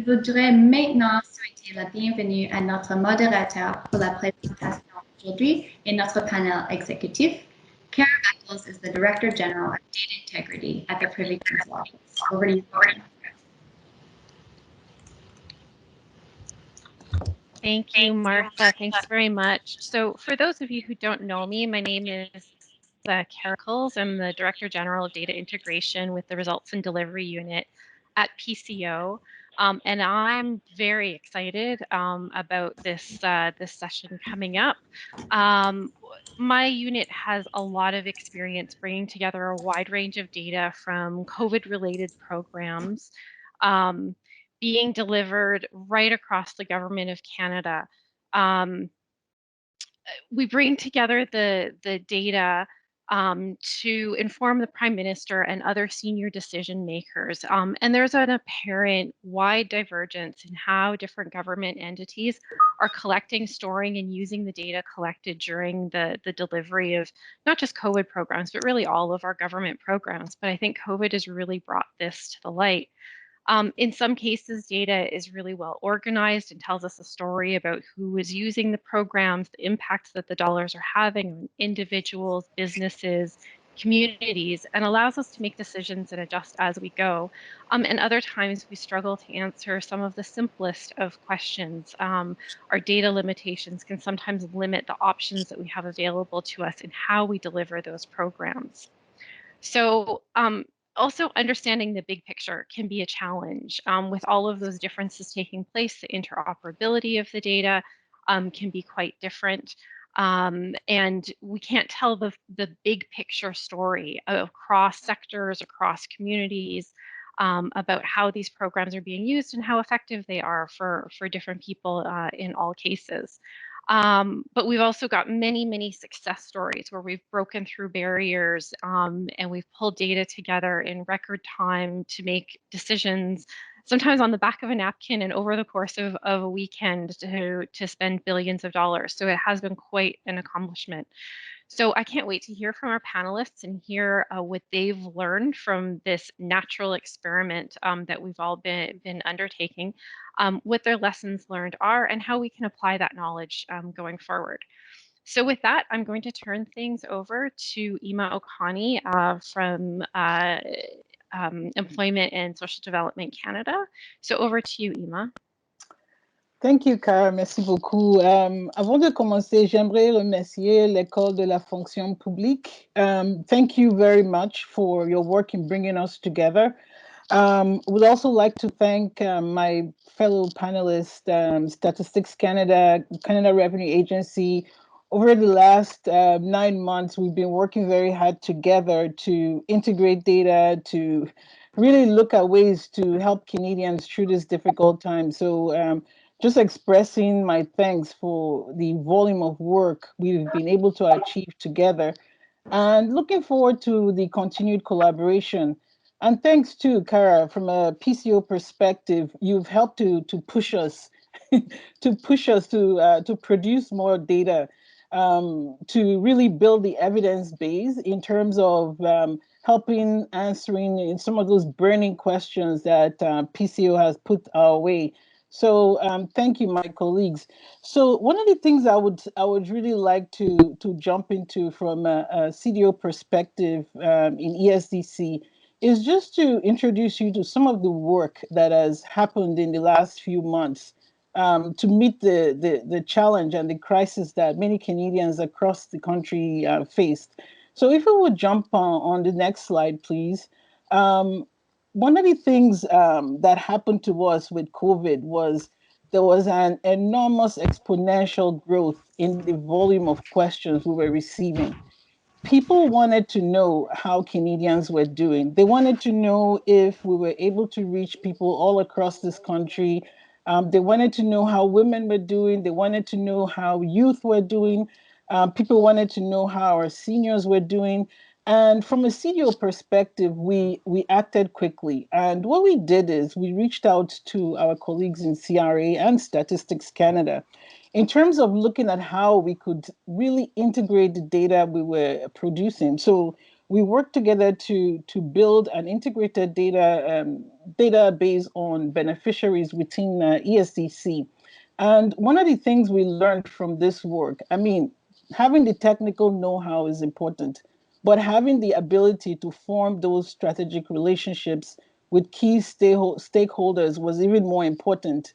voudrais maintenant souhaiter la bienvenue à notre modérateur pour la présentation aujourd'hui et notre panel exécutif. Kara Beckles is the Director General of Data Integrity at the Privy Council Office. Over to you, Kara. Thank you, Martha. Thanks very much. So for those of you who don't know me, my name is Kara Beckles. I'm the Director General of Data Integration with the Results and Delivery Unit at PCO. And I'm very excited about this session coming up. My unit has a lot of experience bringing together a wide range of data from COVID-related programs being delivered right across the government of Canada. We bring together the data to inform the Prime Minister and other senior decision makers. And there's an apparent wide divergence in how different government entities are collecting, storing, and using the data collected during the delivery of not just COVID programs, but really all of our government programs. But I think COVID has really brought this to the light. In some cases, data is really well organized and tells us a story about who is using the programs, the impacts that the dollars are having on individuals, businesses, communities, and allows us to make decisions and adjust as we go. And other times we struggle to answer some of the simplest of questions. Our data limitations can sometimes limit the options that we have available to us in how we deliver those programs. So also understanding the big picture can be a challenge. With all of those differences taking place, the interoperability of the data can be quite different. And we can't tell the big picture story across sectors, across communities, about how these programs are being used and how effective they are for different people in all cases. But we've also got many, many success stories where we've broken through barriers and we've pulled data together in record time to make decisions, sometimes on the back of a napkin and over the course of a weekend to spend billions of dollars. So it has been quite an accomplishment. So I can't wait to hear from our panelists and hear what they've learned from this natural experiment that we've all been undertaking, what their lessons learned are, and how we can apply that knowledge going forward. So with that, I'm going to turn things over to Emma O'Connie from Employment and Social Development Canada. So over to you, Emma. Thank you, Kara. Merci beaucoup. Avant de commencer, j'aimerais remercier l'École de la fonction publique. Thank you very much for your work in bringing us together. Would also like to thank my fellow panelists, Statistics Canada, Canada Revenue Agency. Over the last 9 months, we've been working very hard together to integrate data, to really look at ways to help Canadians through this difficult time. So just expressing my thanks for the volume of work we've been able to achieve together and looking forward to the continued collaboration. And thanks to Kara, from a PCO perspective, you've helped to push us to produce more data, to really build the evidence base in terms of helping answering some of those burning questions that PCO has put our way. So thank you, my colleagues. So one of the things I would really like to jump into from a CDO perspective in ESDC is just to introduce you to some of the work that has happened in the last few months to meet the challenge and the crisis that many Canadians across the country faced. So if we would jump on the next slide, please. One of the things that happened to us with COVID was there was an enormous exponential growth in the volume of questions we were receiving. People wanted to know how Canadians were doing. They wanted to know if we were able to reach people all across this country. They wanted to know how women were doing. They wanted to know how youth were doing. People wanted to know how our seniors were doing. And from a CDO perspective, we acted quickly. And what we did is we reached out to our colleagues in CRA and Statistics Canada in terms of looking at how we could really integrate the data we were producing. So we worked together to build an integrated database on beneficiaries within ESDC. And one of the things we learned from this work, I mean, having the technical know-how is important, but having the ability to form those strategic relationships with key stakeholders was even more important.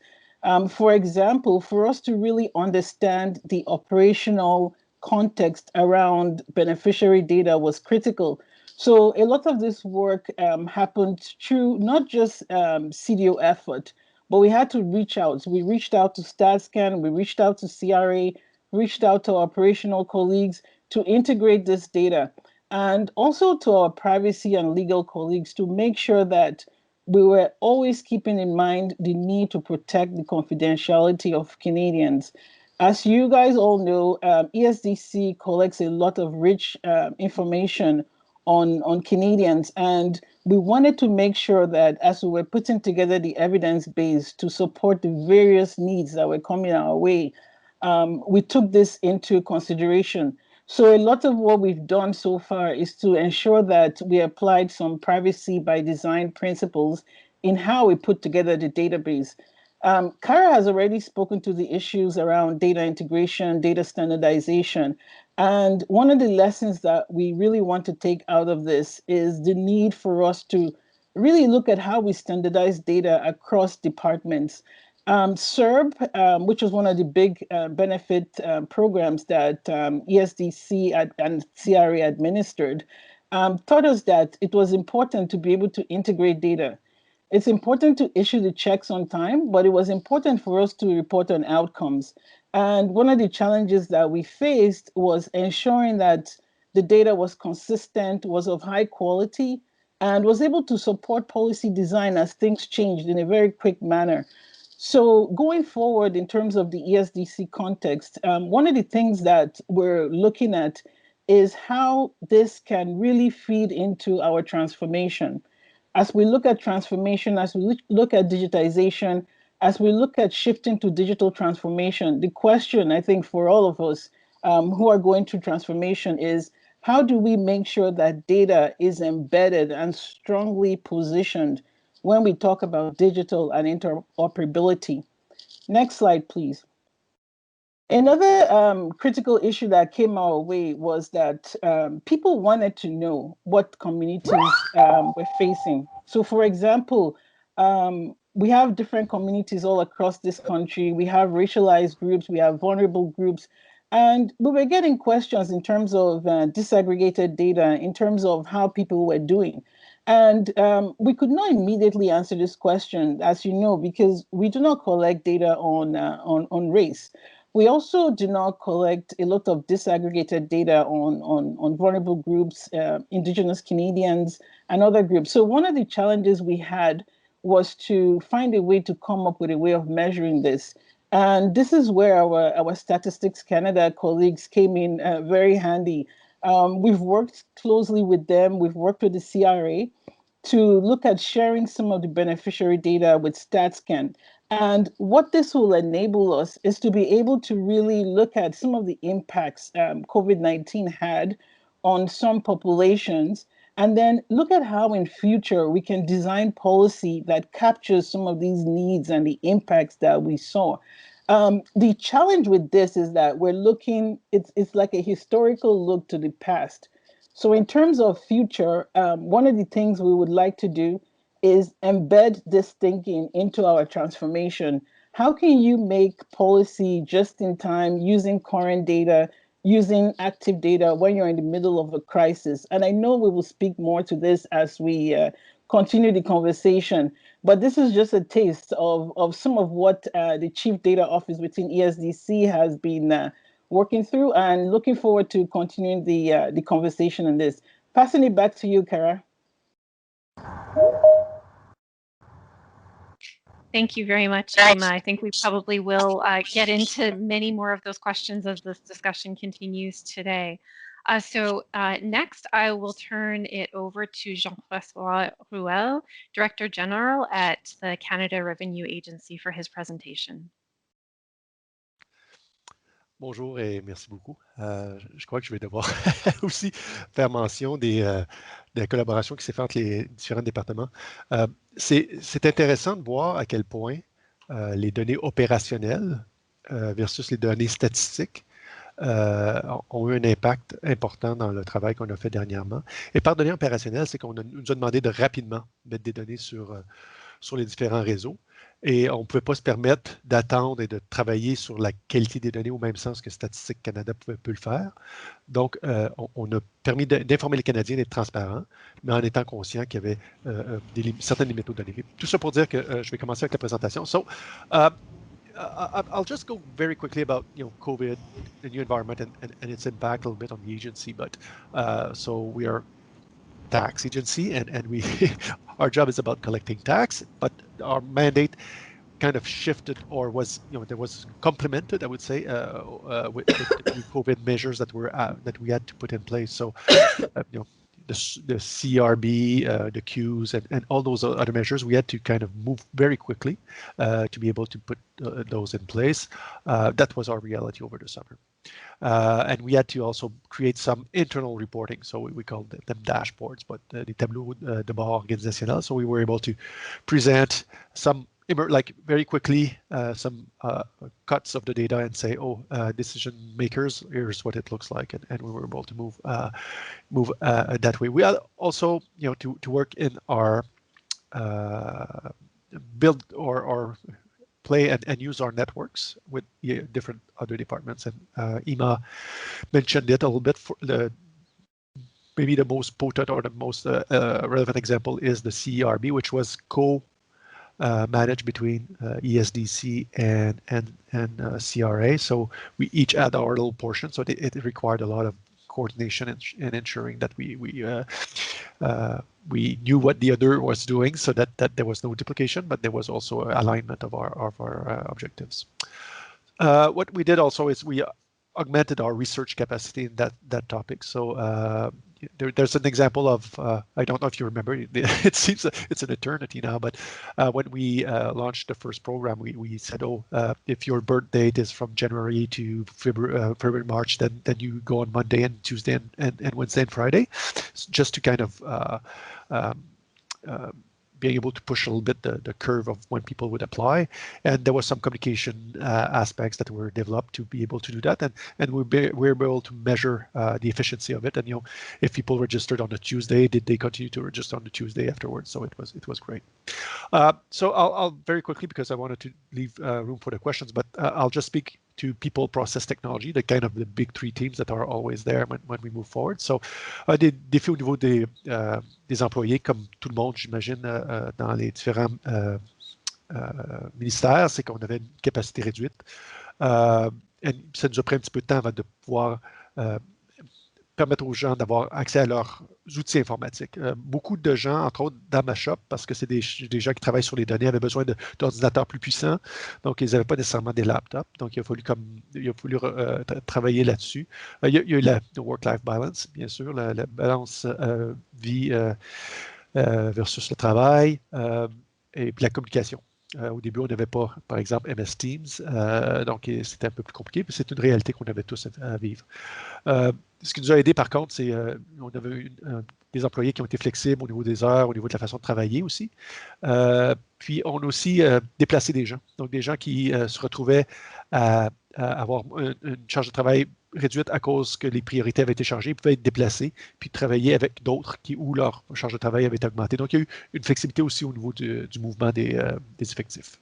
For example, for us to really understand the operational context around beneficiary data was critical. So a lot of this work happened through not just CDO effort, but we had to reach out. So we reached out to StatScan, we reached out to CRA, reached out to our operational colleagues to integrate this data, and also to our privacy and legal colleagues to make sure that we were always keeping in mind the need to protect the confidentiality of Canadians. As you guys all know, ESDC collects a lot of rich information on Canadians, and we wanted to make sure that as we were putting together the evidence base to support the various needs that were coming our way, we took this into consideration. So a lot of what we've done so far is to ensure that we applied some privacy by design principles in how we put together the database. Kara has already spoken to the issues around data integration, data standardization. And one of the lessons that we really want to take out of this is the need for us to really look at how we standardize data across departments. SERB, which was one of the big benefit programs that ESDC and CRA administered, taught us that it was important to be able to integrate data. It's important to issue the checks on time, but it was important for us to report on outcomes. And one of the challenges that we faced was ensuring that the data was consistent, was of high quality, and was able to support policy design as things changed in a very quick manner. So going forward in terms of the ESDC context, one of the things that we're looking at is how this can really feed into our transformation. As we look at transformation, as we look at digitization, as we look at shifting to digital transformation, the question I think for all of us who are going through transformation is, how do we make sure that data is embedded and strongly positioned when we talk about digital and interoperability? Next slide, please. Another critical issue that came our way was that people wanted to know what communities were facing. So, for example, we have different communities all across this country. We have racialized groups, we have vulnerable groups, and we were getting questions in terms of disaggregated data, in terms of how people were doing. And we could not immediately answer this question, as you know, because we do not collect data on race. We also do not collect a lot of disaggregated data on vulnerable groups, Indigenous Canadians, and other groups. So one of the challenges we had was to find a way to come up with a way of measuring this. And this is where our Statistics Canada colleagues came in very handy. We've worked closely with them. We've worked with the CRA to look at sharing some of the beneficiary data with StatScan. And what this will enable us is to be able to really look at some of the impacts COVID-19 had on some populations, and then look at how in future we can design policy that captures some of these needs and the impacts that we saw. The challenge with this is that we're looking, it's like a historical look to the past. So in terms of future, one of the things we would like to do is embed this thinking into our transformation. How can you make policy just in time using current data, using active data when you're in the middle of a crisis? And I know we will speak more to this as we continue the conversation, but this is just a taste of some of what the Chief Data Office within ESDC has been working through, and looking forward to continuing the conversation on this. Passing it back to you, Kara. Thank you very much, Emma. I think we probably will get into many more of those questions as this discussion continues today. Next, I will turn it over to Jean-François Ruel, Director General at the Canada Revenue Agency, for his presentation. Bonjour et merci beaucoup. Je crois que je vais devoir aussi faire mention de la collaboration qui s'est faite entre les différents départements. C'est intéressant de voir à quel point les données opérationnelles versus les données statistiques ont eu un impact important dans le travail qu'on a fait dernièrement. Et par données opérationnelles, c'est qu'on nous a demandé de rapidement mettre des données sur les différents réseaux. Et on ne pouvait pas se permettre d'attendre et de travailler sur la qualité des données au même sens que Statistique Canada peut le faire. Donc, on a permis d'informer les Canadiens d'être transparents, mais en étant conscient qu'il y avait certaines limites aux données. Tout ça pour dire que je vais commencer avec la présentation. So, I'll just go very quickly about COVID, the new environment, and its impact a little bit on the agency. But so we are tax agency, and we our job is about collecting tax, but our mandate kind of shifted, or was there was complemented, I would say, with the new COVID measures that we had to put in place. So the CRB, the queues, and all those other measures, we had to kind of move very quickly to be able to put those in place. That was our reality over the summer. And we had to also create some internal reporting. So we called them dashboards, but the tableaux de bord organisationnel. So we were able to present some, like very quickly, some cuts of the data and say, oh, decision makers, here's what it looks like. And we were able to move that way. We had also, to work in our build or play and use our networks with different other departments. And Ima mentioned it a little bit. Maybe the most potent or the most relevant example is the CERB, which was managed between ESDC and CRA. So we each had our little portion. So it required a lot of coordination and ensuring that we knew what the other was doing, so that there was no duplication, but there was also alignment of our objectives. What we did also is we augmented our research capacity in that topic. So there's an example of, I don't know if you remember, it seems it's an eternity now, but when we launched the first program, we said, oh, if your birth date is from January to February, March, then you go on Monday and Tuesday and Wednesday and Friday, just to kind of being able to push a little bit the curve of when people would apply. And there was some communication aspects that were developed to be able to do that. And we were able to measure the efficiency of it. And, if people registered on a Tuesday, did they continue to register on the Tuesday afterwards? So it was great. So I'll very quickly, because I wanted to leave room for the questions, but I'll just speak to people, process, technology, the kind of the big three teams that are always there when we move forward. So, des défis au niveau des employés, comme tout le monde, j'imagine, dans les différents ministères, c'est qu'on avait une capacité réduite. Et ça nous a pris un petit peu de temps avant de pouvoir permettre aux gens d'avoir accès à leurs outils informatiques. Beaucoup de gens, entre autres dans ma shop, parce que c'est des gens qui travaillent sur les données, avaient besoin d'ordinateurs plus puissants, donc ils n'avaient pas nécessairement des laptops, donc il a fallu travailler là-dessus. Il y a eu la work-life balance, bien sûr, la balance vie versus le travail, et puis la communication. Au début, on n'avait pas, par exemple, MS Teams, donc c'était un peu plus compliqué, mais c'est une réalité qu'on avait tous à vivre. Ce qui nous a aidé, par contre, c'est on avait des employés qui ont été flexibles au niveau des heures, au niveau de la façon de travailler aussi. Puis, on a aussi déplacé des gens, donc des gens qui se retrouvaient à avoir une charge de travail réduite à cause que les priorités avaient été changées, ils pouvaient être déplacés, puis travailler avec d'autres où leur charge de travail avait augmenté. Donc, il y a eu une flexibilité aussi au niveau du mouvement des effectifs.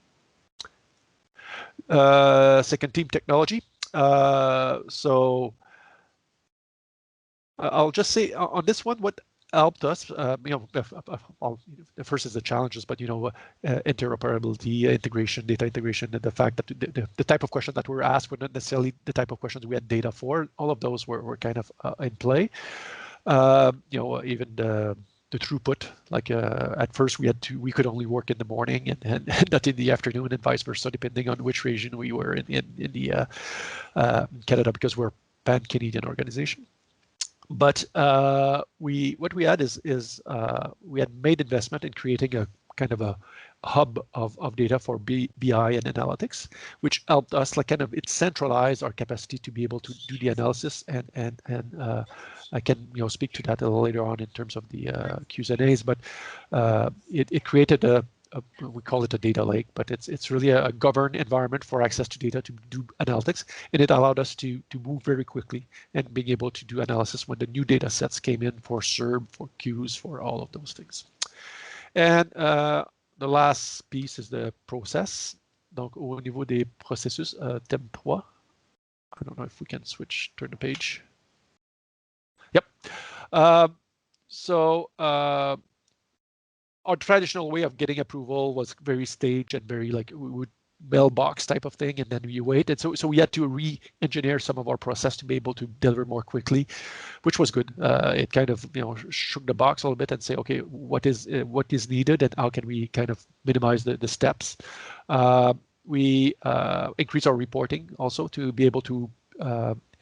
Second team, technology. So I'll just say on this one, what helped us, the first is the challenges, but interoperability, integration, data integration, and the fact that the type of questions that were asked were not necessarily the type of questions we had data for. All of those were kind of in play. Even the throughput, like at first we could only work in the morning and not in the afternoon, and vice versa, depending on which region we were in the Canada, because we're a pan-Canadian organization. But what we had is we had made investment in creating a kind of a hub of data for BI and analytics, which helped us like kind of it centralized our capacity to be able to do the analysis, and I can speak to that a little later on in terms of the Q's and A's, but it created we call it a data lake, but it's really a governed environment for access to data to do analytics, and it allowed us to move very quickly and being able to do analysis when the new data sets came in for SERB, for Qs, for all of those things. And the last piece is the process. Donc, au niveau des processus, thème 3. I don't know if we can turn the page. Yep. So our traditional way of getting approval was very staged and very like we would mailbox type of thing, and then you wait. And so we had to re-engineer some of our process to be able to deliver more quickly, which was good. It kind of shook the box a little bit and say, okay, what is needed and how can we kind of minimize the steps. We increase our reporting also to be able to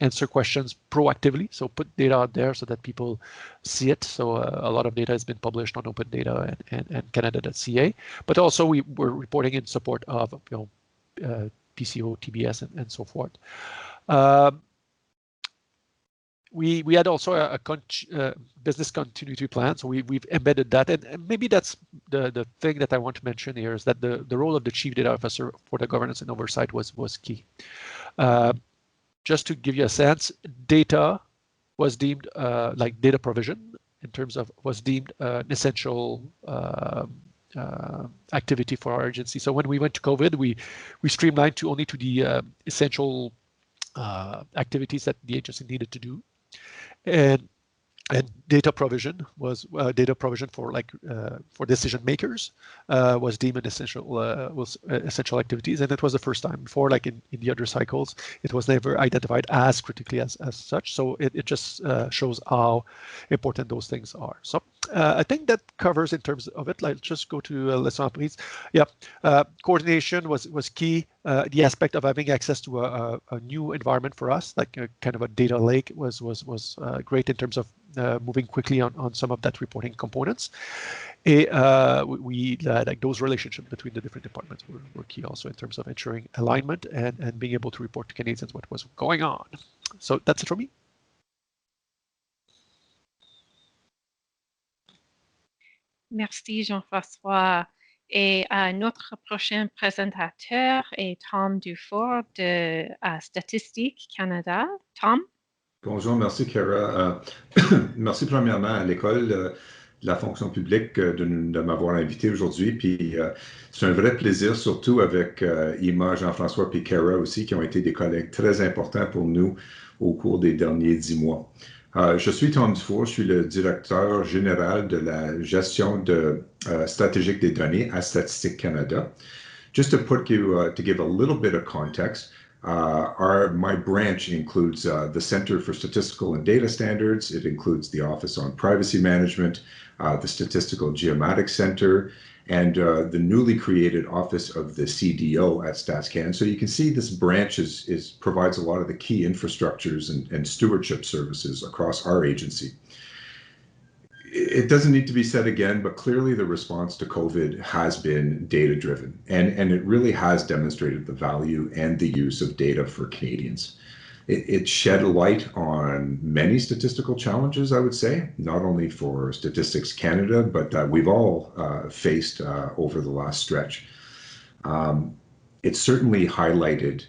answer questions proactively, so put data out there so that people see it. So a lot of data has been published on Open Data and Canada.ca, but also we were reporting in support of PCO, TBS, and so forth. We had also a business continuity plan, so we've embedded that, and maybe that's the thing that I want to mention here is that the role of the Chief Data Officer for the governance and oversight was key. Just to give you a sense, data was deemed like data provision in terms of was deemed an essential activity for our agency. So when we went to COVID, we streamlined only to the essential activities that the agency needed to do, and data provision was data provision for for decision makers was deemed an essential activities, and it was the first time before, like in the other cycles, it was never identified as critically as such. So it just shows how important those things are. So I think that covers in terms of it. Let's just go to leçon apprise. Yeah, coordination was key. The aspect of having access to a new environment for us, like a kind of a data lake, was great in terms of moving quickly on some of that reporting components. We like those relationships between the different departments were key also in terms of ensuring alignment and being able to report to Canadians what was going on. So that's it for me. Merci Jean-François. Et notre prochain présentateur est Tom Dufour de Statistique Canada. Tom? Bonjour, merci Kara. Merci premièrement à l'École de la fonction publique de m'avoir invité aujourd'hui. Puis c'est un vrai plaisir, surtout avec Ima, Jean-François et Kara aussi, qui ont été des collègues très importants pour nous au cours des derniers 10 mois. Je suis Tom Dufour, je suis le directeur général de la gestion stratégique des données à Statistique Canada. Just to give a little bit of context, my branch includes the Center for Statistical and Data Standards. It includes the Office on Privacy Management, the Statistical Geomatics Center, and the newly created Office of the CDO at StatsCan. So you can see this branch provides a lot of the key infrastructures and stewardship services across our agency. It doesn't need to be said again, but clearly the response to COVID has been data-driven, and it really has demonstrated the value and the use of data for Canadians. It shed a light on many statistical challenges, I would say, not only for Statistics Canada, but that we've all faced over the last stretch. It certainly highlighted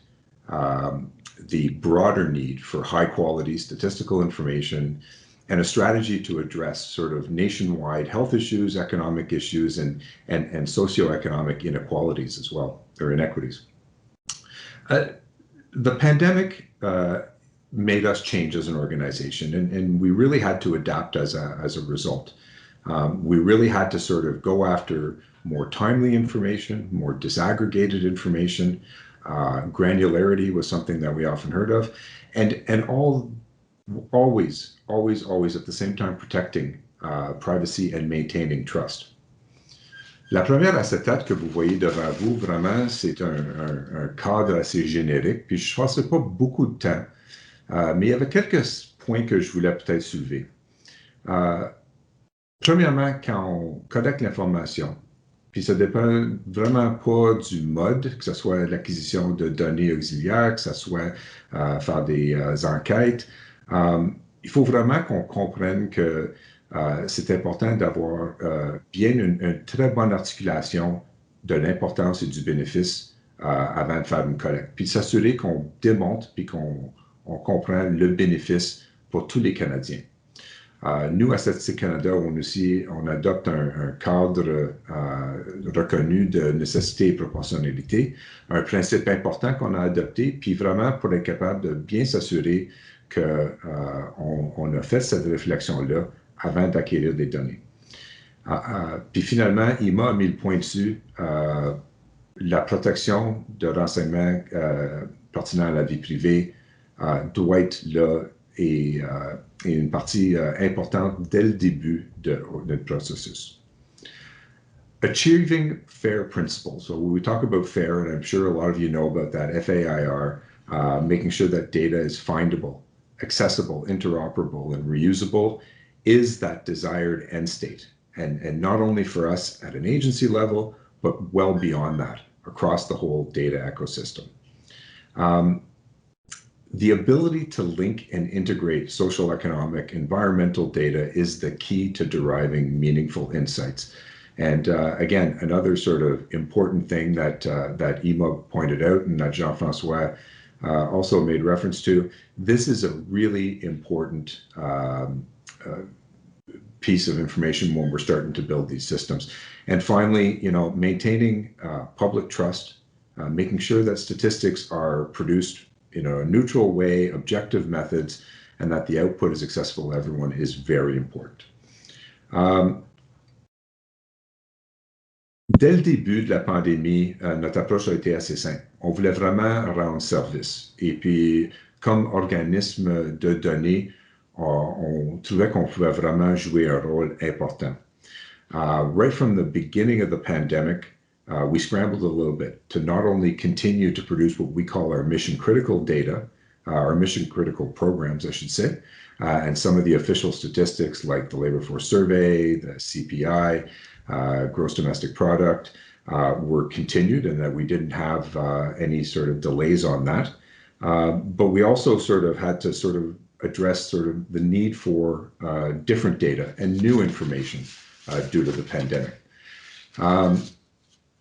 the broader need for high-quality statistical information and a strategy to address sort of nationwide health issues, economic issues, and socioeconomic inequalities as well, or inequities. The pandemic made us change as an organization, and we really had to adapt as a result. We really had to sort of go after more timely information, more disaggregated information. Granularity was something that we often heard of, and always at the same time protecting privacy and maintaining trust. La première acétate que vous voyez devant vous, vraiment, c'est un cadre assez générique, puis je ne passerai pas beaucoup de temps, mais il y avait quelques points que je voulais peut-être soulever. Premièrement, quand on collecte l'information, Puis ça dépend vraiment pas du mode, que ce soit l'acquisition de données auxiliaires, que ce soit faire des enquêtes. Il faut vraiment qu'on comprenne que c'est important d'avoir bien une très bonne articulation de l'importance et du bénéfice avant de faire une collecte. Puis s'assurer qu'on démontre puis qu'on comprend le bénéfice pour tous les Canadiens. Nous, à Statistique Canada, on adopte un cadre reconnu de nécessité et proportionnalité, un principe important qu'on a adopté, puis vraiment pour être capable de bien s'assurer qu'on a fait cette réflexion-là avant d'acquérir des données. Puis finalement, IMA a mis le point dessus. La protection de renseignements pertinents à la vie privée doit être là et une partie importante dès le début de notre processus. Achieving FAIR principles. So when we talk about FAIR, and I'm sure a lot of you know about that, FAIR, making sure that data is findable, accessible, interoperable, and reusable is that desired end state. And not only for us at an agency level, but well beyond that, across the whole data ecosystem. The ability to link and integrate social, economic, environmental data is the key to deriving meaningful insights. And again, another sort of important thing that Ima pointed out and that Jean-François also made reference to, this is a really important piece of information when we're starting to build these systems. And finally, maintaining public trust, making sure that statistics are produced in a neutral way, objective methods, and that the output is accessible to everyone is very important. Dès le début de la pandémie, notre approche a été assez simple. On voulait vraiment rendre service. Et puis, comme organisme de données, on trouvait qu'on pouvait vraiment jouer un rôle important. Right from the beginning of the pandemic, we scrambled a little bit to not only continue to produce what we call our mission-critical data, our mission-critical programs, I should say, and some of the official statistics like the labor force survey, the CPI, gross domestic product, were continued and that we didn't have any sort of delays on that. But we also sort of had to sort of address sort of the need for different data and new information due to the pandemic.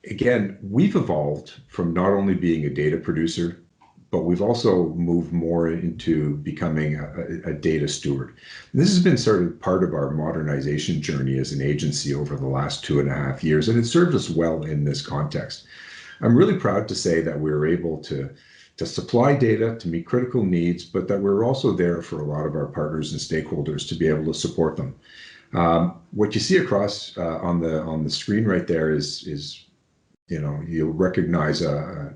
Again, we've evolved from not only being a data producer, but we've also moved more into becoming a data steward. And this has been sort of part of our modernization journey as an agency over the last 2.5 years, and it served us well in this context. I'm really proud to say that we were able to supply data to meet critical needs, but that we're also there for a lot of our partners and stakeholders to be able to support them. What you see across on the screen right there is you'll recognize a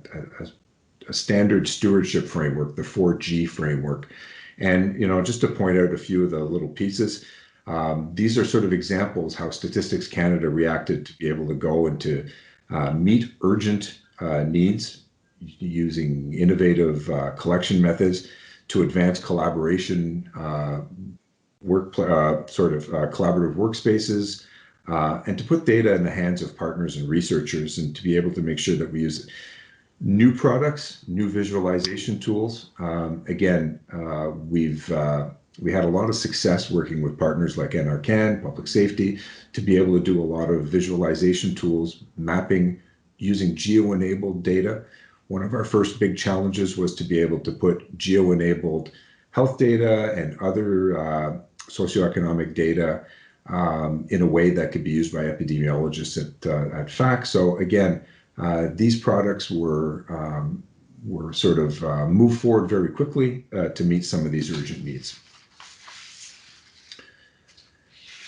standard stewardship framework, the 4G framework. And, just to point out a few of the little pieces, these are sort of examples how Statistics Canada reacted to be able to go and to meet urgent needs using innovative collection methods to advance collaboration, collaborative workspaces, and to put data in the hands of partners and researchers and to be able to make sure that we use new products, new visualization tools. Again, we had a lot of success working with partners like NRCan, Public Safety, to be able to do a lot of visualization tools, mapping, using geo-enabled data. One of our first big challenges was to be able to put geo-enabled health data and other socioeconomic data in a way that could be used by epidemiologists at FAC. So again, these products were sort of moved forward very quickly to meet some of these urgent needs.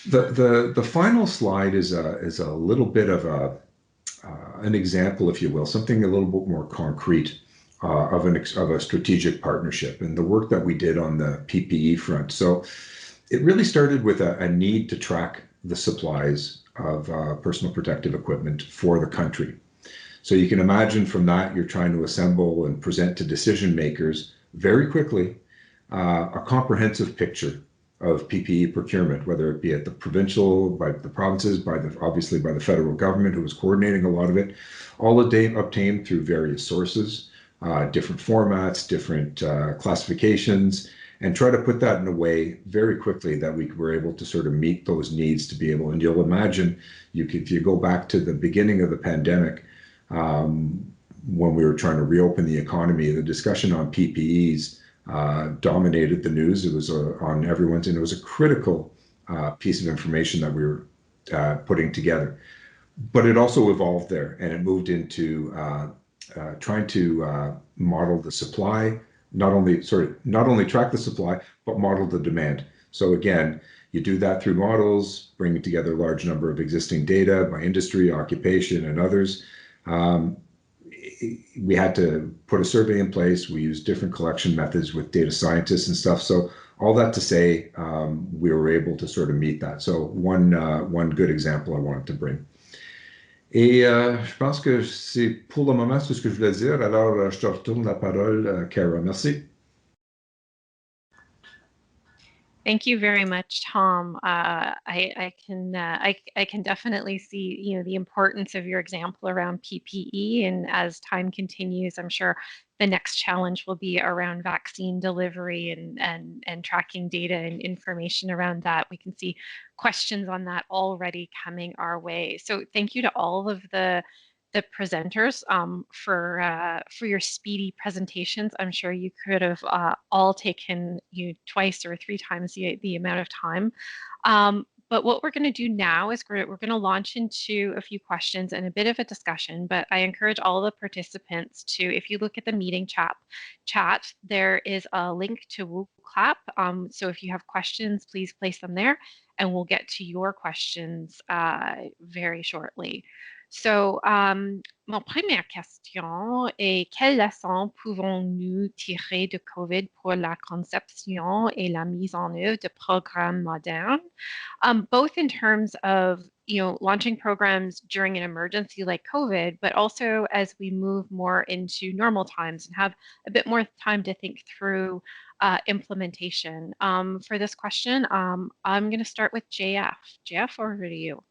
The final slide is a little bit of an example, if you will, something a little bit more concrete of a strategic partnership and the work that we did on the PPE front. So it really started with a need to track the supplies of personal protective equipment for the country. So you can imagine from that, you're trying to assemble and present to decision makers very quickly a comprehensive picture of PPE procurement, whether it be at the provincial, by the provinces, obviously by the federal government, who was coordinating a lot of it, all the data obtained through various sources, different formats, different classifications, and try to put that in a way very quickly that we were able to sort of meet those needs to be able. And you'll imagine, if you go back to the beginning of the pandemic, when we were trying to reopen the economy, the discussion on PPEs dominated the news. It was on everyone's, and it was a critical piece of information that we were putting together. But it also evolved there, and it moved into trying to model the supply, not only track the supply, but model the demand. So again, you do that through models, bringing together a large number of existing data by industry, occupation, and others. We had to put a survey in place. We used different collection methods with data scientists and stuff. So all that to say, we were able to sort of meet that. So one good example I wanted to bring. Et je pense que c'est pour le moment tout ce que je voulais dire. Alors, je te retourne la parole, Kara. Merci. Thank you very much, Tom. I can definitely see the importance of your example around PPE, and as time continues, I'm sure the next challenge will be around vaccine delivery and tracking data and information around that. We can see questions on that already coming our way. So thank you to all of the presenters for your speedy presentations. I'm sure you could have all taken you twice or three times the amount of time. But what we're going to do now is we're going to launch into a few questions and a bit of a discussion. But I encourage all the participants to, if you look at the meeting chat, there is a link to WooClap. So if you have questions, please place them there, and we'll get to your questions very shortly. So, mon première question est: quelles leçons pouvons-nous tirer de COVID pour la conception et la mise en œuvre de programmes modernes, both in terms of launching programs during an emergency like COVID, but also as we move more into normal times and have a bit more time to think through implementation. For this question, I'm going to start with JF. JF, over to you.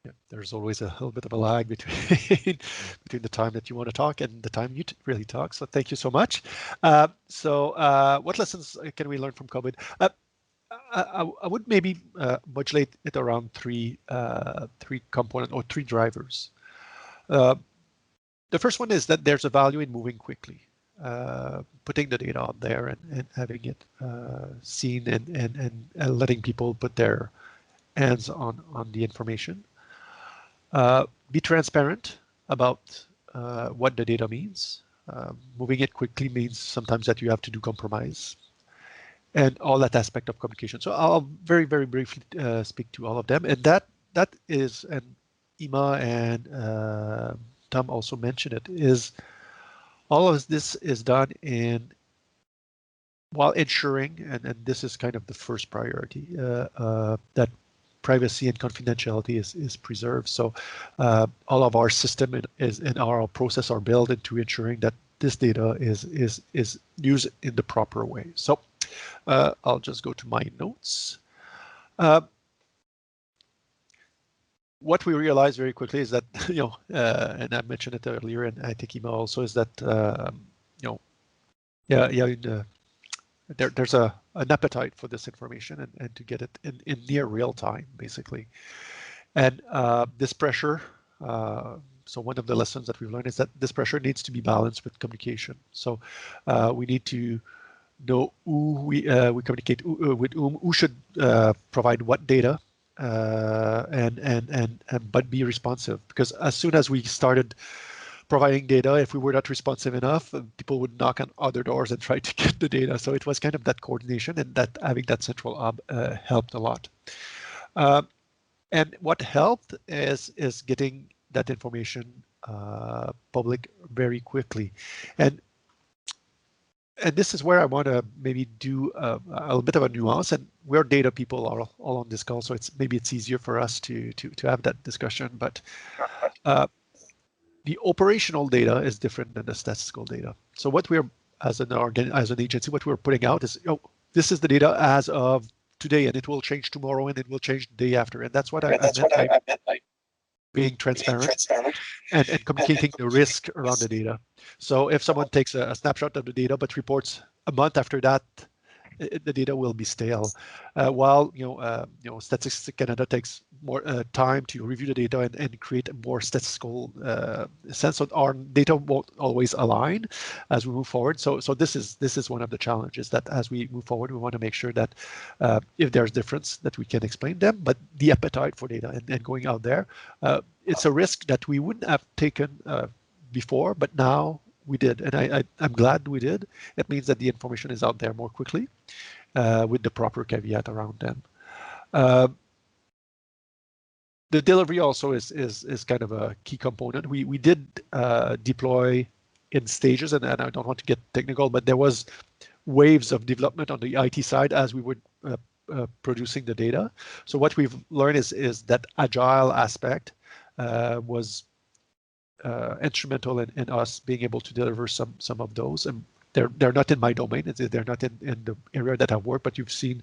Yeah, there's always a little bit of a lag between the time that you want to talk and the time you really talk. So thank you so much. What lessons can we learn from COVID? I would maybe modulate it around three components or three drivers. The first one is that there's a value in moving quickly, putting the data out there and having it seen and letting people put their hands on the information. Be transparent about what the data means. Moving it quickly means sometimes that you have to do compromise, and all that aspect of communication. So I'll very, very briefly speak to all of them. And that is, and Ima and Tom also mentioned it, is all of this is done while ensuring, and this is kind of the first priority, that privacy and confidentiality is preserved. So all of our system and our process are built into ensuring that this data is used in the proper way. So I'll just go to my notes. What we realized very quickly is that, and I mentioned it earlier, and I think Ima also, is that, there's an appetite for this information and to get it in near real time, basically. And this pressure, so one of the lessons that we've learned is that this pressure needs to be balanced with communication. So we need to know who we communicate with whom, who should provide what data, but be responsive. Because as soon as we started providing data, if we were not responsive enough, people would knock on other doors and try to get the data. So it was kind of that coordination, and that having that central hub helped a lot. And what helped is getting that information public very quickly. And this is where I want to maybe do a little bit of a nuance. And we're data people all on this call, so maybe it's easier for us to have that discussion. But the operational data is different than the statistical data. So what we're as an agency, what we're putting out is, this is the data as of today, and it will change tomorrow, and it will change the day after. And that's what I meant by being transparent and communicating the risk around the data. So if someone takes a snapshot of the data but reports a month after that, the data will be stale. While Statistics Canada takes more time to review the data and create a more statistical sense. So our data won't always align as we move forward. So this is one of the challenges, that as we move forward, we want to make sure that if there's difference, that we can explain them. But the appetite for data and going out there, it's a risk that we wouldn't have taken before, but now we did, and I'm glad we did. It means that the information is out there more quickly with the proper caveat around them. The delivery also is kind of a key component. We did deploy in stages, and I don't want to get technical, but there was waves of development on the IT side as we were producing the data. So what we've learned is that agile aspect was instrumental in us being able to deliver some of those. And they're not in my domain. They're not in the area that I work. But you've seen,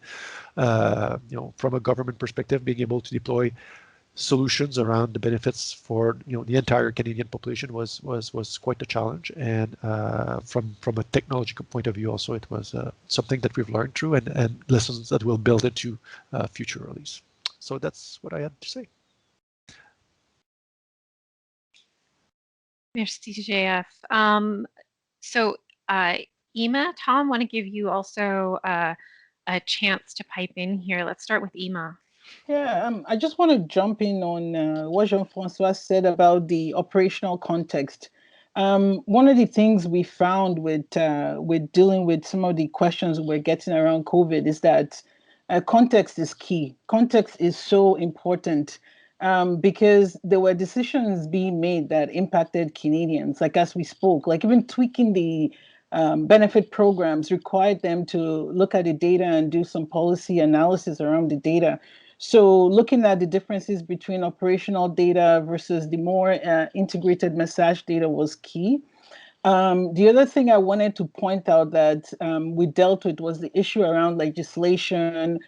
from a government perspective, being able to deploy solutions around the benefits for the entire Canadian population was quite a challenge. And from a technological point of view, also it was something that we've learned through and lessons that we'll build into future release. So that's what I had to say. Merci, JF. So, Ima, Tom, want to give you also a chance to pipe in here. Let's start with Ima. Yeah, I just want to jump in on what Jean-François said about the operational context. One of the things we found with dealing with some of the questions we're getting around COVID is that context is key. Context is so important. Because there were decisions being made that impacted Canadians, like as we spoke, like even tweaking the benefit programs required them to look at the data and do some policy analysis around the data. So looking at the differences between operational data versus the more integrated massage data was key. The other thing I wanted to point out that we dealt with was the issue around legislation,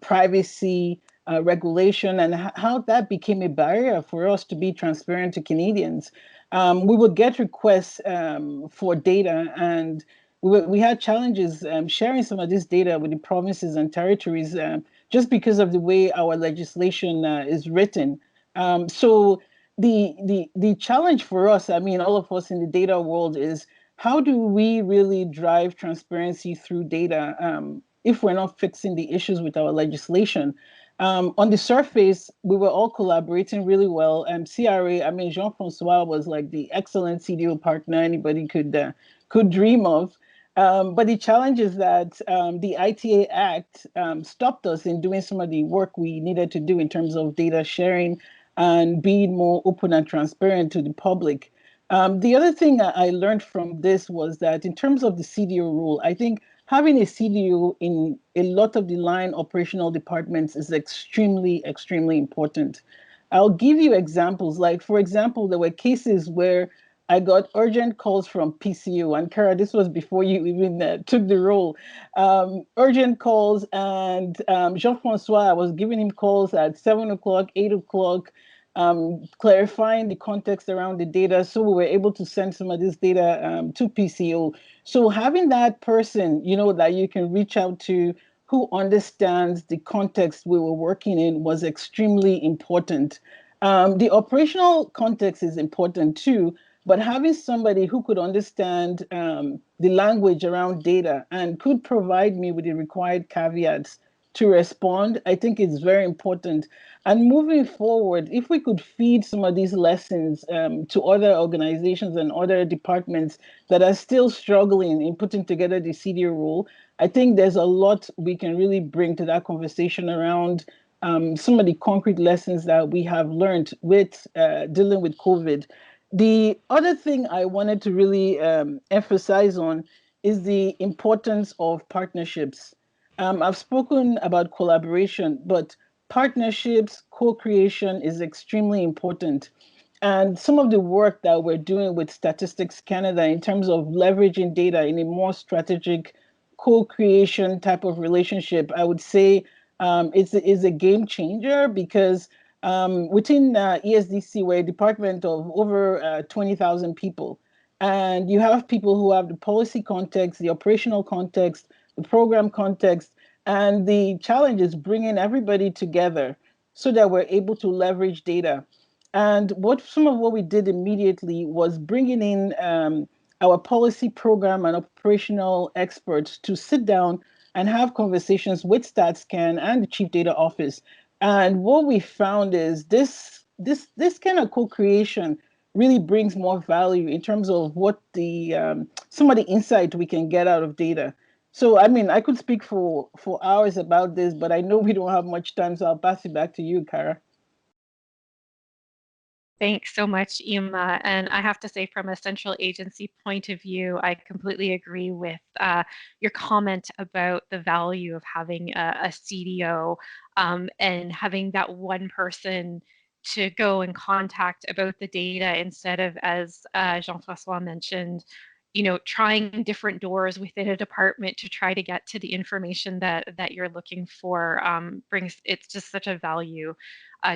privacy, regulation, and how that became a barrier for us to be transparent to Canadians. We would get requests for data, and we had challenges sharing some of this data with the provinces and territories just because of the way our legislation is written. So the challenge for us, I mean, all of us in the data world, is how do we really drive transparency through data if we're not fixing the issues with our legislation? On the surface, we were all collaborating really well. CRA, I mean, Jean-François was like the excellent CDO partner anybody could dream of. But the challenge is that the ITA Act stopped us in doing some of the work we needed to do in terms of data sharing and being more open and transparent to the public. The other thing I learned from this was that in terms of the CDO rule, I think having a CDO in a lot of the line operational departments is extremely, extremely important. I'll give you examples. Like, for example, there were cases where I got urgent calls from PCO. And Kara, this was before you even took the role. Urgent calls, and Jean-François, I was giving him calls at 7 o'clock, 8 o'clock, clarifying the context around the data. So we were able to send some of this data to PCO. So having that person, that you can reach out to who understands the context we were working in was extremely important. The operational context is important too, but having somebody who could understand the language around data and could provide me with the required caveats to respond, I think is very important. And moving forward, if we could feed some of these lessons to other organizations and other departments that are still struggling in putting together the CDO rule, I think there's a lot we can really bring to that conversation around some of the concrete lessons that we have learned with dealing with COVID. The other thing I wanted to really emphasize on is the importance of partnerships. I've spoken about collaboration, but partnerships, co-creation is extremely important. And some of the work that we're doing with Statistics Canada in terms of leveraging data in a more strategic co-creation type of relationship, I would say is a game changer, because within ESDC, we're a department of over 20,000 people. And you have people who have the policy context, the operational context, the program context, and the challenge is bringing everybody together so that we're able to leverage data. And some of what we did immediately was bringing in our policy program and operational experts to sit down and have conversations with StatsCan and the Chief Data Office. And what we found is this kind of co-creation really brings more value in terms of what some of the insight we can get out of data. So, I mean, I could speak for hours about this, but I know we don't have much time, so I'll pass it back to you, Kara. Thanks so much, Ima. And I have to say, from a central agency point of view, I completely agree with your comment about the value of having a CDO and having that one person to go and contact about the data instead of, as Jean-François mentioned, trying different doors within a department to try to get to the information that you're looking for it's just such a value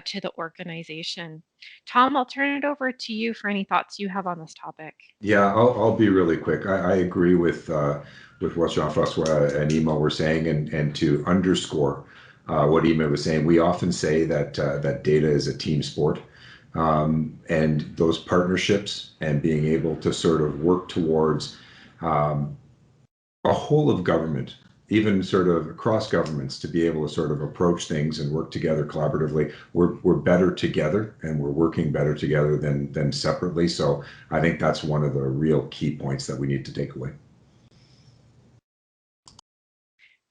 to the organization. Tom, I'll turn it over to you for any thoughts you have on this topic. Yeah, I'll be really quick. I agree with what Jean-François and Ima were saying, and to underscore what Ima was saying, we often say that that data is a team sport, and those partnerships and being able to sort of work towards a whole of government, even sort of across governments, to be able to sort of approach things and work together collaboratively. We're better together, and we're working better together than separately. So I think that's one of the real key points that we need to take away.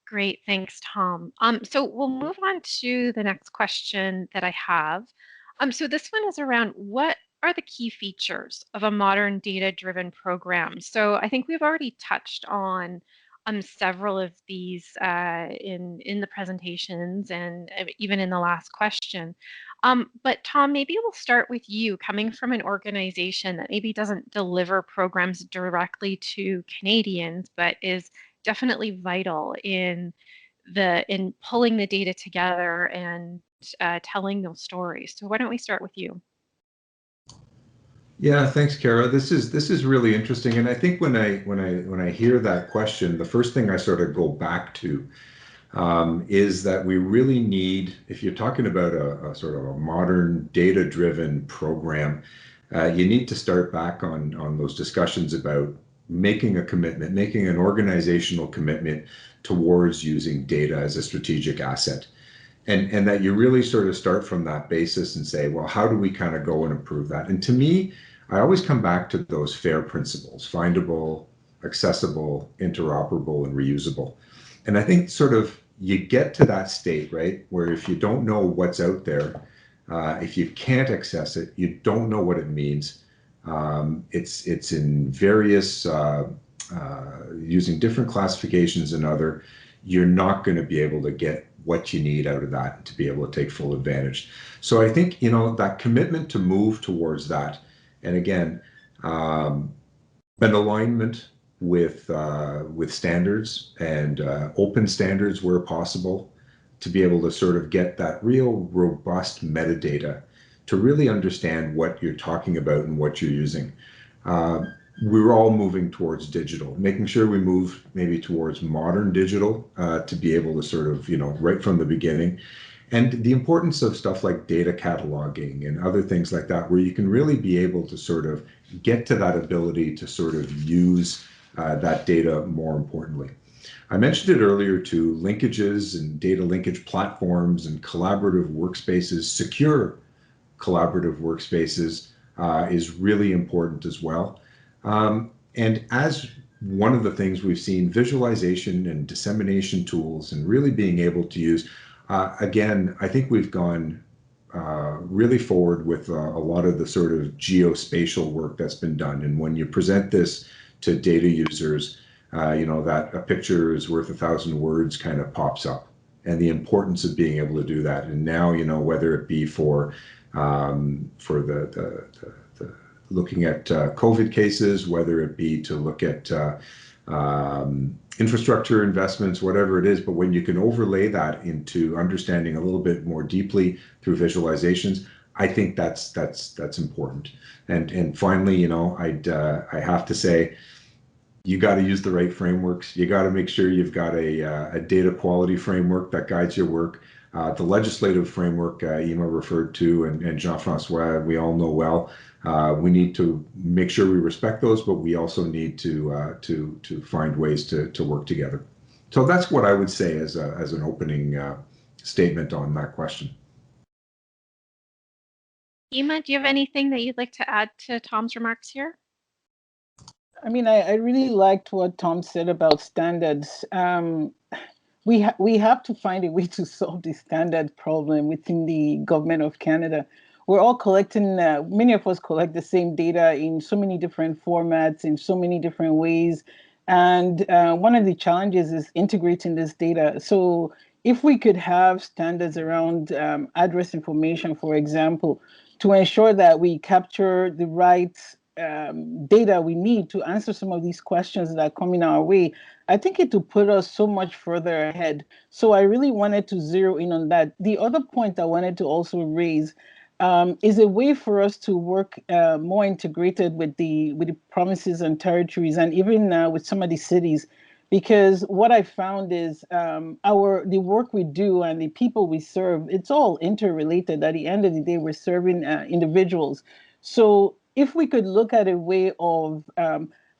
Great, thanks, Tom. So we'll move on to the next question that I have. So this one is around what are the key features of a modern data-driven program? So I think we've already touched on several of these in the presentations and even in the last question. But Tom, maybe we'll start with you, coming from an organization that maybe doesn't deliver programs directly to Canadians, but is definitely vital in pulling the data together and telling those stories. So why don't we start with you? Yeah, thanks, Kara. This is really interesting, and I think when I hear that question, the first thing I sort of go back to is that we really need, if you're talking about a sort of a modern data-driven program, you need to start back on those discussions about making a commitment, making an organizational commitment towards using data as a strategic asset. And that you really sort of start from that basis and say, well, how do we kind of go and improve that? And to me, I always come back to those FAIR principles: findable, accessible, interoperable, and reusable. And I think sort of you get to that state, right, where if you don't know what's out there, if you can't access it, you don't know what it means. It's in various, using different classifications and other, you're not going to be able to get what you need out of that to be able to take full advantage. So I think, that commitment to move towards that, and again, an alignment with standards and open standards where possible, to be able to sort of get that real robust metadata to really understand what you're talking about and what you're using. We're all moving towards digital, making sure we move maybe towards modern digital to be able to sort of, right from the beginning. And the importance of stuff like data cataloging and other things like that, where you can really be able to sort of get to that ability to sort of use that data more importantly. I mentioned it earlier too, linkages and data linkage platforms and collaborative workspaces, secure collaborative workspaces is really important as well. And as one of the things we've seen, visualization and dissemination tools and really being able to use, again, I think we've gone really forward with a lot of the sort of geospatial work that's been done. And when you present this to data users, that a picture is worth 1,000 words kind of pops up, and the importance of being able to do that. And now, whether it be for for the looking at COVID cases, whether it be to look at infrastructure investments, whatever it is. But when you can overlay that into understanding a little bit more deeply through visualizations, I think that's important. And finally, you know, I have to say, you got to use the right frameworks. You got to make sure you've got a data quality framework that guides your work. The legislative framework Ima referred to, and Jean-Francois, we all know well. We need to make sure we respect those, but we also need to find ways to work together. So that's what I would say as an opening statement on that question. Ima, do you have anything that you'd like to add to Tom's remarks here? I mean, I really liked what Tom said about standards. We have to find a way to solve the standard problem within the government of Canada. We're all collecting, many of us collect the same data in so many different formats, in so many different ways. And one of the challenges is integrating this data. So if we could have standards around address information, for example, to ensure that we capture the right data we need to answer some of these questions that are coming our way, I think it will put us so much further ahead. So I really wanted to zero in on that. The other point I wanted to also raise is a way for us to work more integrated with the provinces and territories, and even with some of the cities. Because what I found is the work we do and the people we serve, it's all interrelated. At the end of the day, we're serving individuals. So if we could look at a way of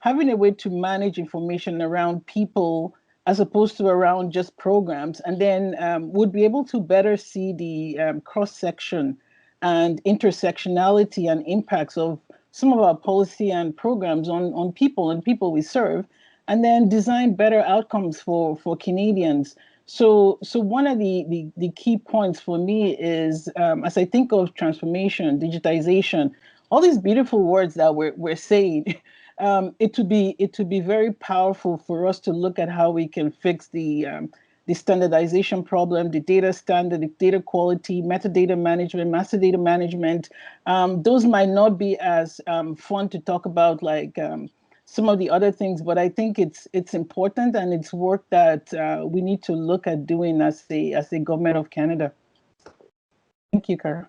having a way to manage information around people as opposed to around just programs, and then would be able to better see the cross-section and intersectionality and impacts of some of our policy and programs on people and people we serve, and then design better outcomes for Canadians. So one of the key points for me is, as I think of transformation, digitization, all these beautiful words that we're saying, it would be very powerful for us to look at how we can fix the standardization problem, the data standard, the data quality, metadata management, master data management. Those might not be as fun to talk about like some of the other things, but I think it's important, and it's work that we need to look at doing as the government of Canada. Thank you, Cara.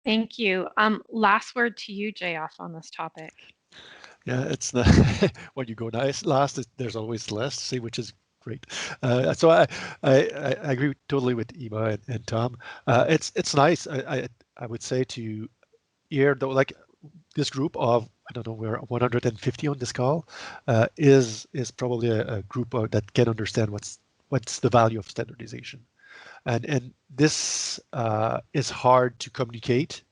Thank you. Last word to you, Jayoff, on this topic. Yeah, it's the when you go nice last, there's always less to say, which is great. So I agree totally with Ima and Tom. It's nice. I would say to hear though, like this group of, I don't know, we're 150 on this call, is probably a group that can understand what's the value of standardization, and this is hard to communicate.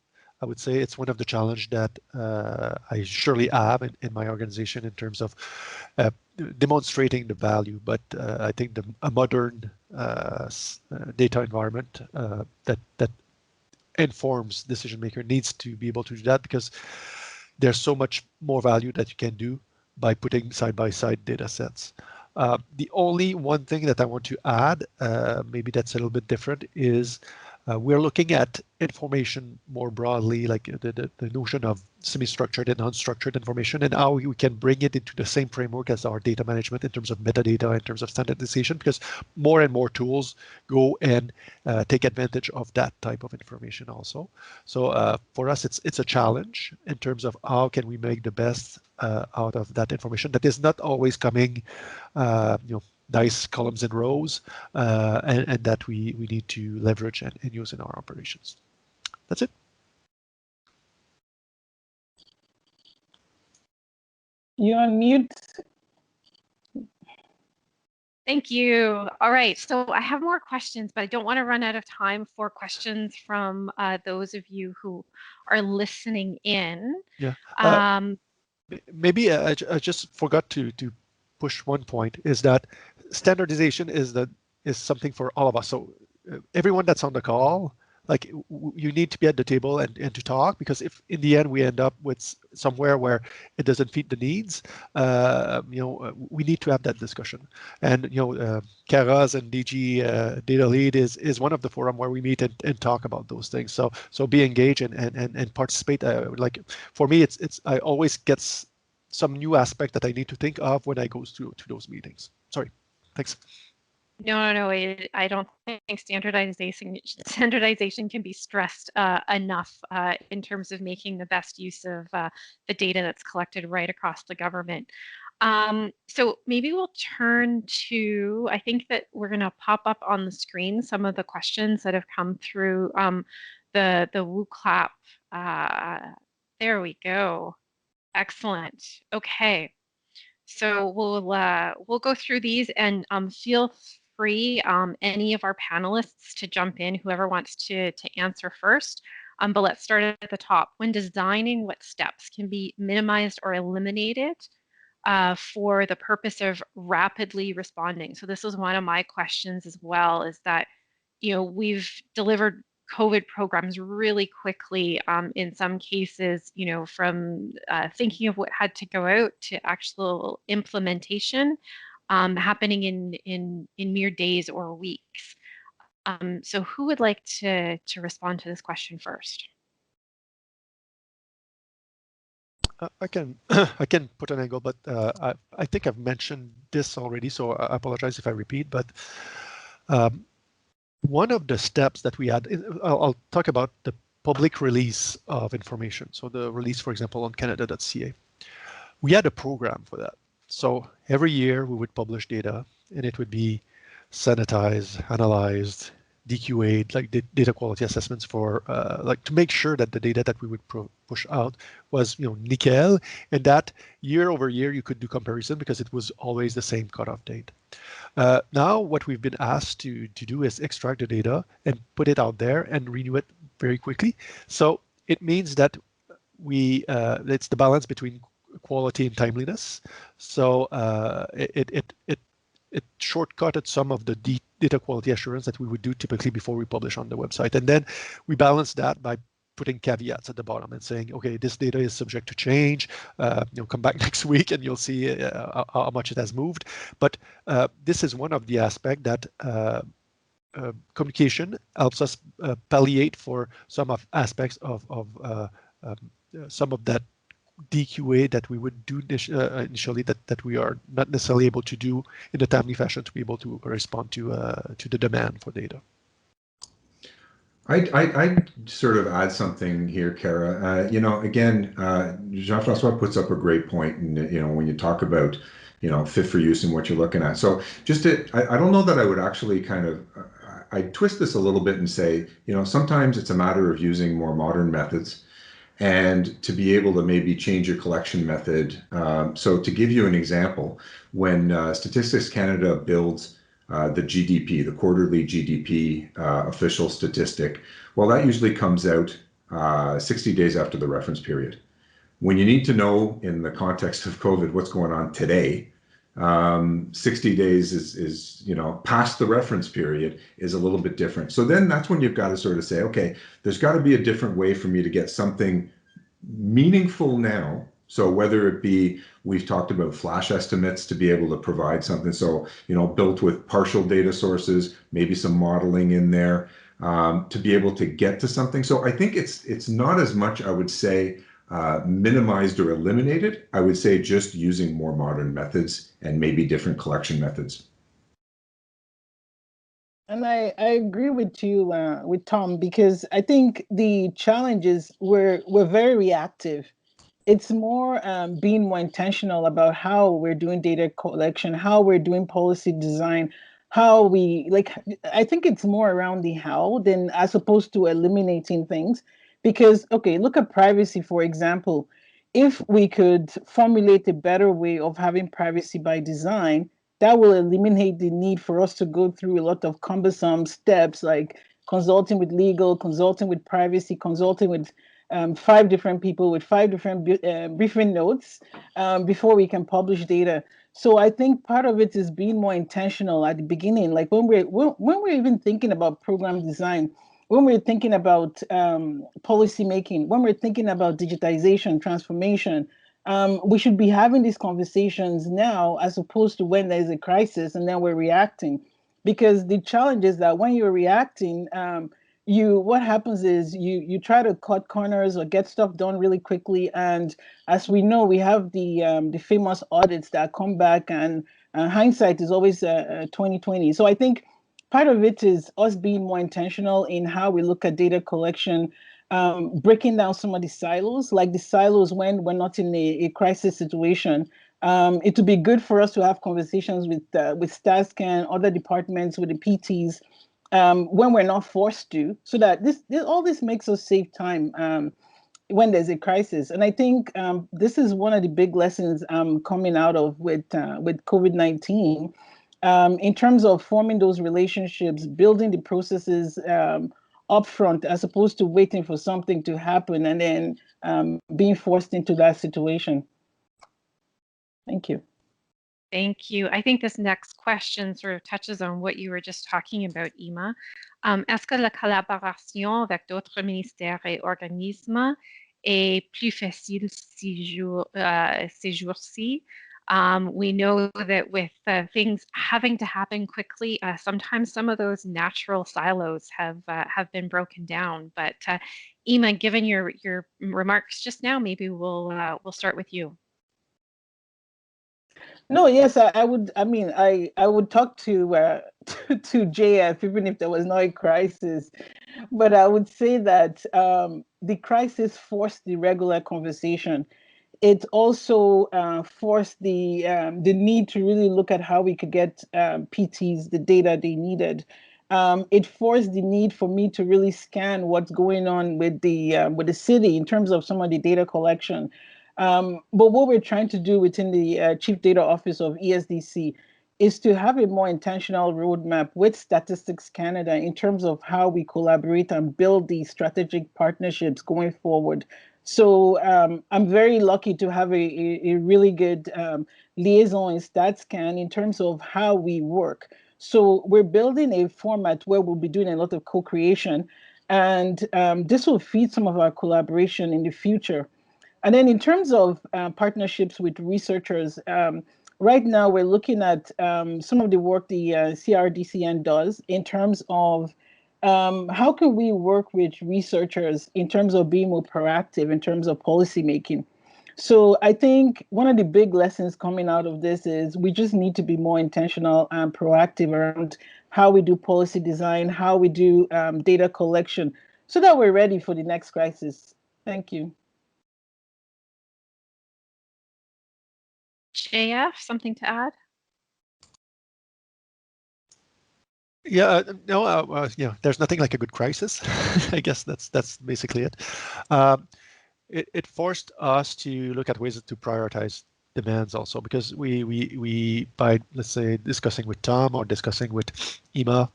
I would say it's one of the challenges that I surely have in my organization in terms of demonstrating the value. But I think a modern data environment that informs decision maker needs to be able to do that, because there's so much more value that you can do by putting side-by-side data sets. The only one thing that I want to add, maybe that's a little bit different, is we're looking at information more broadly, like the notion of semi-structured and unstructured information, and how we can bring it into the same framework as our data management in terms of metadata, in terms of standardization, because more and more tools go and take advantage of that type of information also. So for us, it's a challenge in terms of how can we make the best out of that information that is not always coming, nice columns and rows, and that we need to leverage and use in our operations. That's it. You're on mute. Thank you. All right, so I have more questions, but I don't want to run out of time for questions from those of you who are listening in. Yeah. Maybe I just forgot to push one point, is that standardization is something for all of us. So everyone that's on the call, like you need to be at the table and to talk, because if in the end we end up with somewhere where it doesn't fit the needs, we need to have that discussion. And Kara's and DG data lead is one of the forum where we meet and talk about those things. So be engaged and participate. Like for me, it's I always get some new aspect that I need to think of when I go to those meetings. Sorry, thanks. No, I don't think standardization can be stressed enough in terms of making the best use of the data that's collected right across the government. So maybe we'll turn to, I think that we're going to pop up on the screen some of the questions that have come through the WooClap. There we go. Excellent. Okay. So we'll go through these, and feel free, any of our panelists, to jump in, whoever wants to answer first. But let's start at the top. When designing, what steps can be minimized or eliminated for the purpose of rapidly responding? So this was one of my questions as well, is that, we've delivered COVID programs really quickly, in some cases, from thinking of what had to go out to actual implementation happening in mere days or weeks. So who would like to respond to this question first? I can I can put an angle, but I think I've mentioned this already, so I apologize if I repeat. But one of the steps that we had, I'll talk about the public release of information. So the release, for example, on Canada.ca. We had a program for that. So every year we would publish data, and it would be sanitized, analyzed, DQA'd, like data quality assessments for like to make sure that the data that we would push out was nickel, and that year over year you could do comparison because it was always the same cutoff date. Now what we've been asked to do is extract the data and put it out there and renew it very quickly. So it means that it's the balance between quality and timeliness. So it shortcutted some of the data quality assurance that we would do typically before we publish on the website. And then we balance that by putting caveats at the bottom and saying, okay, this data is subject to change. Come back next week and you'll see how much it has moved. But this is one of the aspects that communication helps us palliate for some of aspects of some of that DQA that we would do initially that we are not necessarily able to do in a timely fashion to be able to respond to the demand for data. I sort of add something here, Kara. Again, Jean-François puts up a great point, and when you talk about fit for use and what you're looking at. So I don't know that I would actually I twist this a little bit and say, sometimes it's a matter of using more modern methods and to be able to maybe change your collection method. So to give you an example, when Statistics Canada builds the GDP, the quarterly GDP official statistic, well, that usually comes out 60 days after the reference period. When you need to know in the context of COVID what's going on today, 60 days is past the reference period is a little bit different. So then that's when you've got to sort of say, okay, there's got to be a different way for me to get something meaningful now. So whether it be, we've talked about flash estimates to be able to provide something. So, built with partial data sources, maybe some modeling in there to be able to get to something. So I think it's not as much, I would say, minimized or eliminated. I would say just using more modern methods and maybe different collection methods. And I agree with you, with Tom, because I think the challenges we're very reactive. It's more being more intentional about how we're doing data collection, how we're doing policy design, how we I think it's more around the how than as opposed to eliminating things. Because, okay, look at privacy, for example. If we could formulate a better way of having privacy by design, that will eliminate the need for us to go through a lot of cumbersome steps like consulting with legal, consulting with privacy, consulting with 5 different people with 5 different briefing notes before we can publish data. So I think part of it is being more intentional at the beginning. Like when we're even thinking about program design, when we're thinking about policy making, when we're thinking about digitization, transformation, we should be having these conversations now as opposed to when there's a crisis and then we're reacting. Because the challenge is that when you're reacting, what happens is you try to cut corners or get stuff done really quickly. And as we know, we have the famous audits that come back, and hindsight is always 2020. So I think part of it is us being more intentional in how we look at data collection, breaking down some of the silos, like the silos when we're not in a crisis situation. It would be good for us to have conversations with StatsCan, other departments, with the PTs, when we're not forced to, so that all this makes us save time when there's a crisis. And I think this is one of the big lessons coming out of with COVID-19, in terms of forming those relationships, building the processes upfront, as opposed to waiting for something to happen and then being forced into that situation. Thank you. Thank you. I think this next question sort of touches on what you were just talking about, Ima. Est-ce que la collaboration avec d'autres ministères et organismes est plus facile ces jours-ci? We know that with things having to happen quickly, sometimes some of those natural silos have been broken down. But Ima, given your remarks just now, maybe we'll start with you. No, yes, I would. I mean, I would talk to JF even if there was no crisis, but I would say that the crisis forced the regular conversation. It also forced the need to really look at how we could get PTs the data they needed. It forced the need for me to really scan what's going on with the city in terms of some of the data collection. But what we're trying to do within the Chief Data Office of ESDC is to have a more intentional roadmap with Statistics Canada in terms of how we collaborate and build these strategic partnerships going forward. So I'm very lucky to have a really good liaison in StatsCan in terms of how we work. So we're building a format where we'll be doing a lot of co-creation, and this will feed some of our collaboration in the future. And then in terms of partnerships with researchers, right now we're looking at some of the work the CRDCN does in terms of how can we work with researchers in terms of being more proactive in terms of policy making. So I think one of the big lessons coming out of this is we just need to be more intentional and proactive around how we do policy design, how we do data collection, so that we're ready for the next crisis. Thank you. JF, something to add? Yeah, no, there's nothing like a good crisis. I guess that's basically it. It forced us to look at ways to prioritize demands also, because we by, let's say, discussing with Tom or discussing with Ima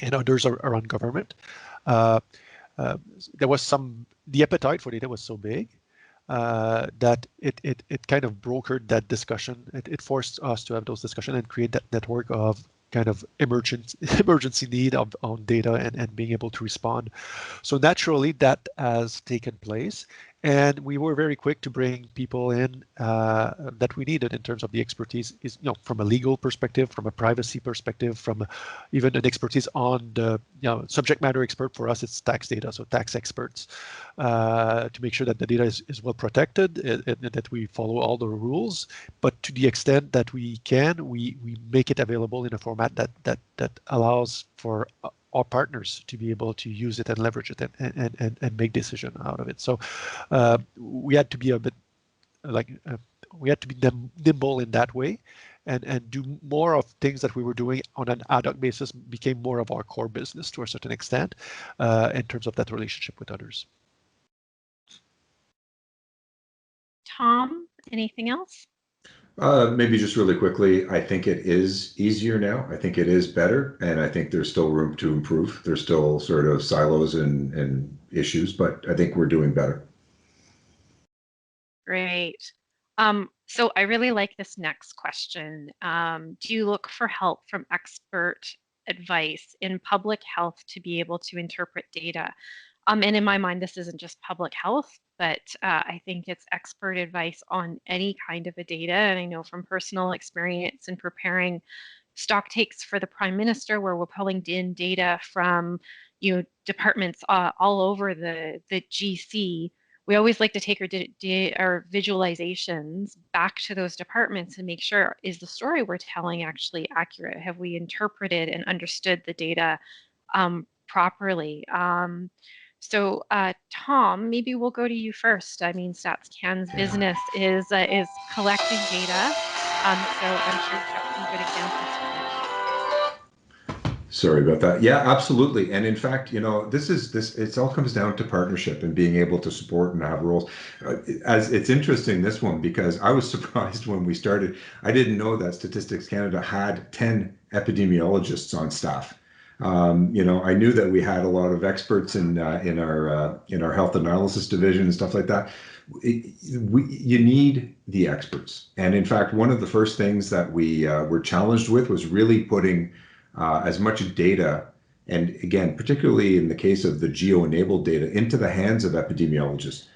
and others around government, there was the appetite for data was so big that it kind of brokered that discussion. It forced us to have those discussions and create that network of kind of emergency need on data and being able to respond. So naturally that has taken place. And we were very quick to bring people in that we needed in terms of the expertise, from a legal perspective, from a privacy perspective, from even an expertise on the subject matter expert. For us, it's tax data, so tax experts, to make sure that the data is well protected and that we follow all the rules. But to the extent that we can, we make it available in a format that allows for our partners to be able to use it and leverage it and make decision out of it. So we had to be a bit we had to be nimble in that way, and do more of things that we were doing on an ad hoc basis became more of our core business to a certain extent in terms of that relationship with others. Tom, anything else? Maybe just really quickly, I think it is easier now. I think it is better, and I think there's still room to improve. There's still sort of silos and issues, but I think we're doing better. Great. So I really like this next question. Do you look for help from expert advice in public health to be able to interpret data. And in my mind, this isn't just public health, but I think it's expert advice on any kind of a data. And I know from personal experience in preparing stock takes for the Prime Minister, where we're pulling in data from departments all over the GC. We always like to take our visualizations back to those departments and make sure, is the story we're telling actually accurate? Have we interpreted and understood the data properly? So Tom, maybe we'll go to you first. I mean, StatsCan's business is collecting data, so I'm sure you've got some good examples for us. Sorry about that. Yeah, absolutely. And in fact, it all comes down to partnership and being able to support and have roles. As it's interesting, this one, because I was surprised when we started. I didn't know that Statistics Canada had 10 epidemiologists on staff. I knew that we had a lot of experts in our health analysis division and stuff like that. You need the experts. And in fact, one of the first things that we were challenged with was really putting as much data, and again, particularly in the case of the geo-enabled data, into the hands of epidemiologists.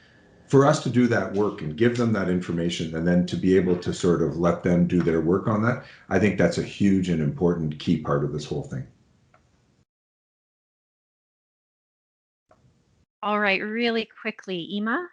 For us to do that work and give them that information and then to be able to sort of let them do their work on that, I think that's a huge and important key part of this whole thing. All right, really quickly, Ima?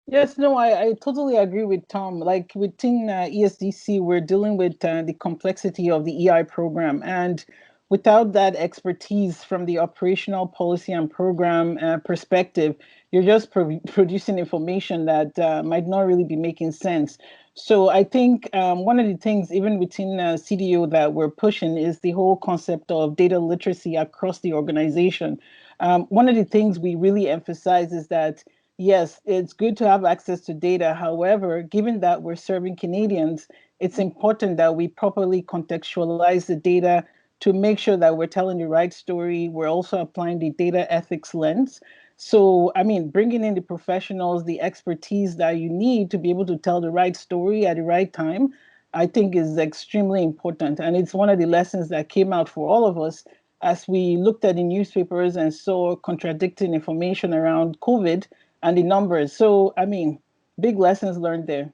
Yes, no, I totally agree with Tom. Like within ESDC, we're dealing with the complexity of the EI program. And without that expertise from the operational policy and program perspective, you're just producing information that might not really be making sense. So I think one of the things, even within CDO, that we're pushing is the whole concept of data literacy across the organization. One of the things we really emphasize is that yes, it's good to have access to data. However, given that we're serving Canadians, it's important that we properly contextualize the data to make sure that we're telling the right story. We're also applying the data ethics lens. So, I mean, bringing in the professionals, the expertise that you need to be able to tell the right story at the right time, I think is extremely important. And it's one of the lessons that came out for all of us as we looked at the newspapers and saw contradicting information around COVID and the numbers. So, I mean, big lessons learned there.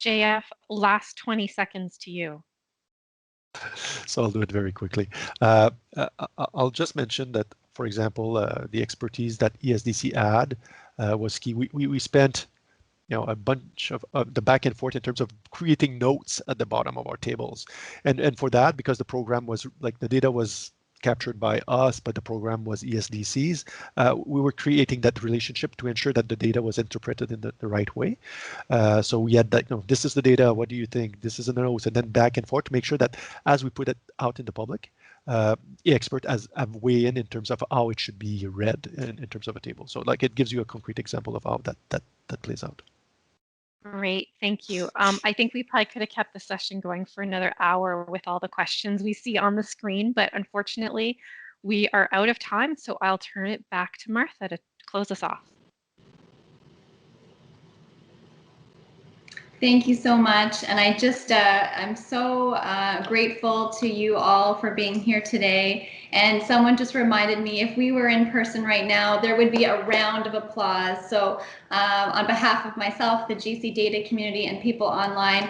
JF, last 20 seconds to you. So I'll do it very quickly. I'll just mention that, for example, the expertise that ESDC had was key. We spent a bunch of the back and forth in terms of creating notes at the bottom of our tables. And for that, because the program was like the data was captured by us, but the program was ESDC's, we were creating that relationship to ensure that the data was interpreted in the right way. So we had that, this is the data, what do you think? This is the notes, and then back and forth to make sure that as we put it out in the public, the expert have weigh in terms of how it should be read in terms of a table. So like it gives you a concrete example of how that plays out. Great, thank you. I think we probably could have kept the session going for another hour with all the questions we see on the screen, but unfortunately we are out of time, so I'll turn it back to Martha to close us off. Thank you so much. And I just, I'm so grateful to you all for being here today. And someone just reminded me, if we were in person right now, there would be a round of applause. So on behalf of myself, the GC data community, and people online,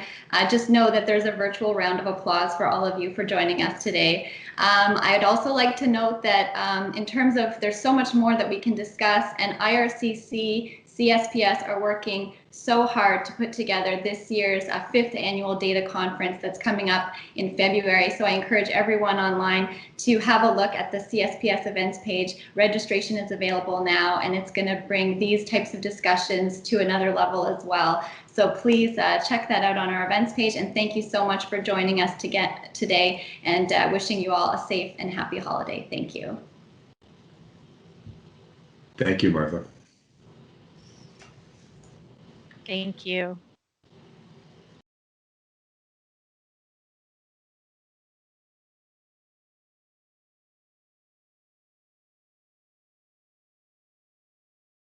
just know that there's a virtual round of applause for all of you for joining us today. I'd also like to note that in terms of, there's so much more that we can discuss, and IRCC, CSPS are working so hard to put together this year's 5th annual data conference that's coming up in February. So I encourage everyone online to have a look at the CSPS events page. Registration is available now, and it's going to bring these types of discussions to another level as well. So please check that out on our events page, and thank you so much for joining us today, and wishing you all a safe and happy holiday. Thank you. Thank you, Martha. Thank you.